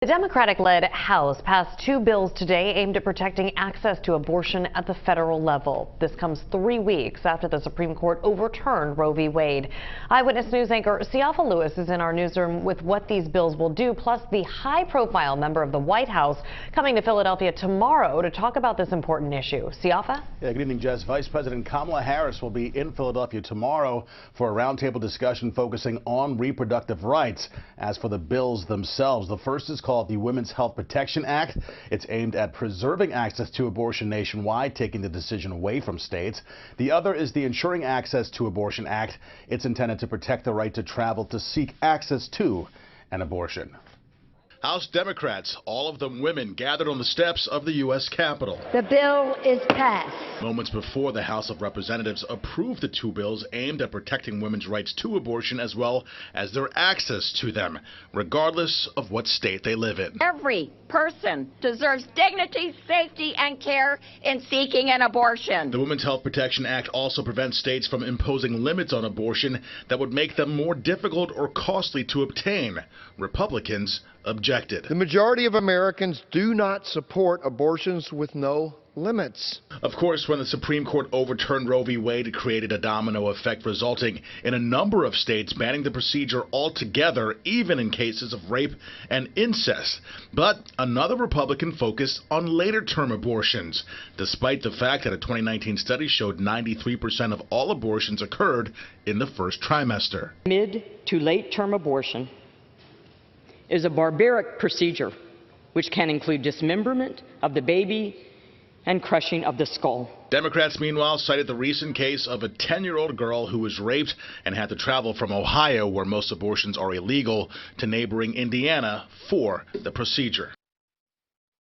The Democratic-led House passed two bills today aimed at protecting access to abortion at the federal level. This comes 3 weeks after the Supreme Court overturned Roe v. Wade. Eyewitness News anchor Siafa Lewis is in our newsroom with what these bills will do, plus the high-profile member of the White House coming to Philadelphia tomorrow to talk about this important issue. Siafa? Yeah, good evening, Jess. Vice President Kamala Harris will be in Philadelphia tomorrow for a roundtable discussion focusing on reproductive rights. As for the bills themselves, the first is called the Women's Health Protection Act. It's aimed at preserving access to abortion nationwide, taking the decision away from states. The other is the Ensuring Access to Abortion Act. It's intended to protect the right to travel to seek access to an abortion. House Democrats, all of them women, gathered on the steps of the U.S. Capitol. The bill is passed. Moments before the House of Representatives approved the two bills aimed at protecting women's rights to abortion as well as their access to them, regardless of what state they live in. Every person deserves dignity, safety, and care in seeking an abortion. The Women's Health Protection Act also prevents states from imposing limits on abortion that would make them more difficult or costly to obtain. Republicans objected. The majority of Americans do not support abortions with no limits. Of course, when the Supreme Court overturned Roe v. Wade, it created a domino effect, resulting in a number of states banning the procedure altogether, even in cases of rape and incest. But another Republican focused on later-term abortions, despite the fact that a 2019 study showed 93% of all abortions occurred in the first trimester. Mid to late-term abortion is a barbaric procedure which can include dismemberment of the baby and crushing of the skull. Democrats, meanwhile, cited the recent case of a 10-year-old girl who was raped and had to travel from Ohio, where most abortions are illegal, to neighboring Indiana for the procedure.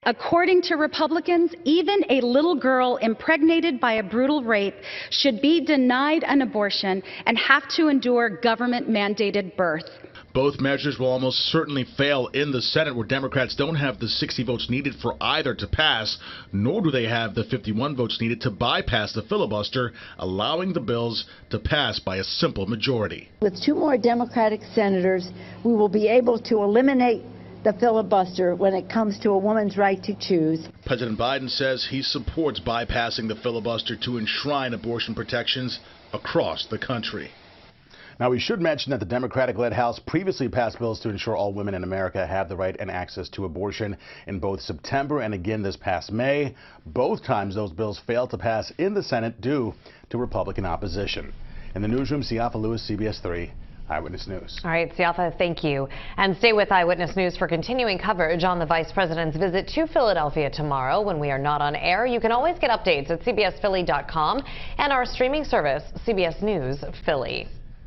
According to Republicans, even a little girl impregnated by a brutal rape should be denied an abortion and have to endure government-mandated birth. Both measures will almost certainly fail in the Senate, where Democrats don't have the 60 votes needed for either to pass, nor do they have the 51 votes needed to bypass the filibuster, allowing the bills to pass by a simple majority. With two more Democratic senators, we will be able to eliminate the filibuster when it comes to a woman's right to choose. President Biden says he supports bypassing the filibuster to enshrine abortion protections across the country. Now, we should mention that the Democratic-led House previously passed bills to ensure all women in America have the right and access to abortion in both September and again this past May. Both times those bills failed to pass in the Senate due to Republican opposition. In the newsroom, Siafa Lewis, CBS 3 Eyewitness News. All right, Siafa, thank you. And stay with Eyewitness News for continuing coverage on the Vice President's visit to Philadelphia tomorrow. When we are not on air, you can always get updates at cbsphilly.com and our streaming service, CBS News Philly.